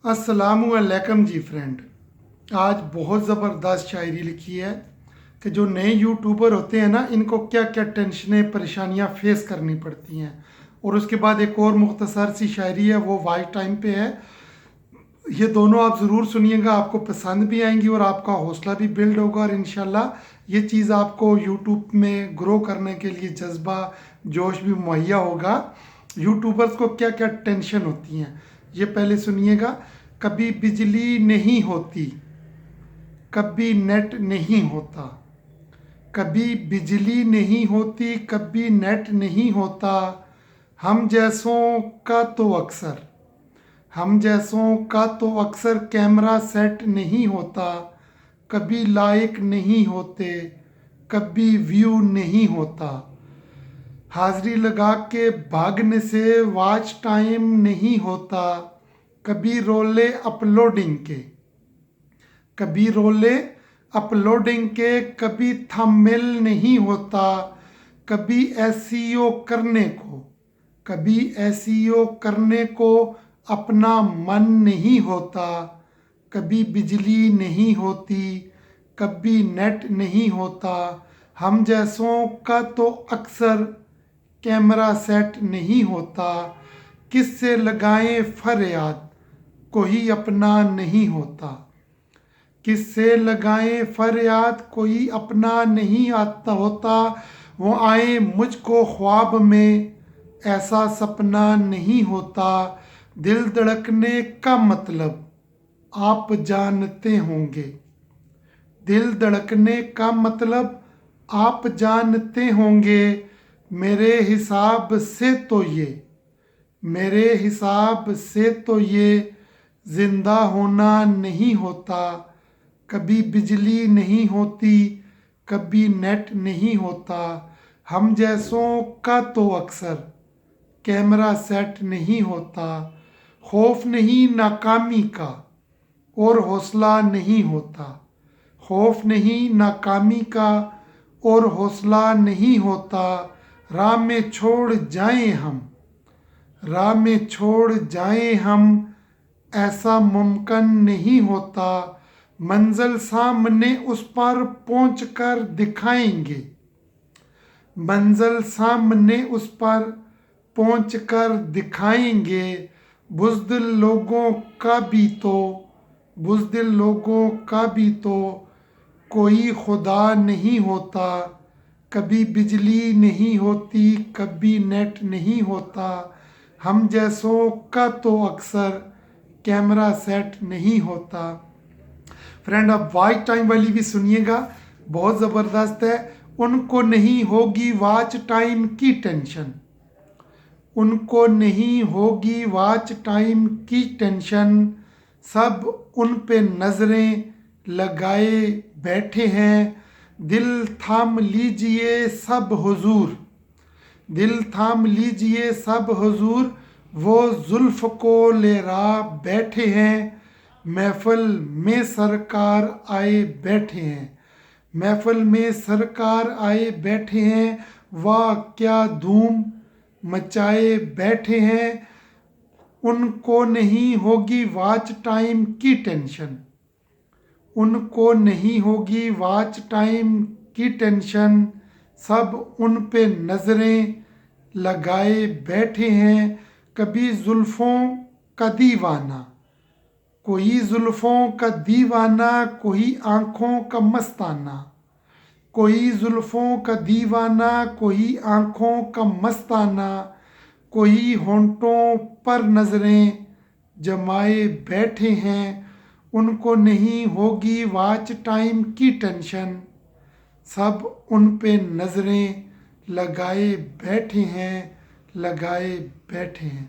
अस्सलामुअलैकुम जी फ्रेंड। आज बहुत ज़बरदस्त शायरी लिखी है कि जो नए यूट्यूबर होते हैं ना, इनको क्या क्या टेंशनें परेशानियां फेस करनी पड़ती हैं। और उसके बाद एक और मुख्तसर सी शायरी है, वो वाइज टाइम पे है। ये दोनों आप ज़रूर सुनिएगा, आपको पसंद भी आएंगी और आपका हौसला भी बिल्ड होगा। और इंशाल्लाह ये चीज़ आपको यूट्यूब में ग्रो करने के लिए जज्बा जोश भी मुहैया होगा। यूट्यूबर्स को क्या क्या टेंशन होती हैं, ये पहले सुनिएगा। कभी बिजली नहीं होती, कभी नेट नहीं होता। कभी बिजली नहीं होती, कभी नेट नहीं होता। हम जैसों का तो अक्सर हम जैसों का तो अक्सर कैमरा सेट नहीं होता। कभी लाइक नहीं होते, कभी व्यू नहीं होता। हाजिरी लगा के भागने से वॉच टाइम नहीं होता। कभी रोले अपलोडिंग के कभी रोले अपलोडिंग के कभी थंबनेल नहीं होता। कभी एसईओ करने को कभी एसईओ करने को अपना मन नहीं होता। कभी बिजली नहीं होती, कभी नेट नहीं होता। हम जैसों का तो अक्सर कैमरा सेट नहीं होता। किससे लगाएं फरियाद, कोई अपना नहीं होता। किससे लगाएं फरियाद, कोई अपना नहीं आता होता। वो आए मुझको ख्वाब में, ऐसा सपना नहीं होता। दिल धड़कने का मतलब आप जानते होंगे। दिल धड़कने का मतलब आप जानते होंगे। मेरे हिसाब से तो ये मेरे हिसाब से तो ये जिंदा होना नहीं होता। कभी बिजली नहीं होती, कभी नेट नहीं होता। हम जैसों का तो अक्सर कैमरा सेट नहीं होता। खौफ नहीं नाकामी का, और हौसला नहीं होता। खौफ नहीं नाकामी का, और हौसला नहीं होता। राह में छोड़ जाएं हम राह में छोड़ जाएं हम, ऐसा मुमकिन नहीं होता। मंजिल सामने उस पर पहुंच कर दिखाएंगे। मंजिल सामने उस पर पहुंच कर दिखाएंगे। बुज़दिल लोगों का भी तो बुज़दिल लोगों का भी तो कोई खुदा नहीं होता। कभी बिजली नहीं होती, कभी नेट नहीं होता। हम जैसों का तो अक्सर कैमरा सेट नहीं होता। फ्रेंड, अब वाइट टाइम वाली भी सुनिएगा, बहुत ज़बरदस्त है। उनको नहीं होगी वॉच टाइम की टेंशन। उनको नहीं होगी वॉच टाइम की टेंशन। सब उन पे नज़रें लगाए बैठे हैं। दिल थाम लीजिए सब हुजूर दिल थाम लीजिए सब हुजूर। वो जुल्फ को लेरा बैठे हैं। महफिल में सरकार आए बैठे हैं। महफिल में सरकार आए बैठे हैं। वाह क्या धूम मचाए बैठे हैं। उनको नहीं होगी वॉच टाइम की टेंशन। उनको नहीं होगी वॉच टाइम की टेंशन। सब उन पे नज़रें लगाए बैठे हैं। कभी जुल्फ़ों का दीवाना कोई जुल्फ़ों का दीवाना, कोई आँखों का मस्ताना। कोई जुल्फ़ों का दीवाना, कोई आँखों का मस्ताना। कोई होंठों पर नज़रें जमाए बैठे हैं। उनको नहीं होगी वॉच टाइम की टेंशन। सब उन पे नज़रें लगाए बैठे हैं लगाए बैठे हैं।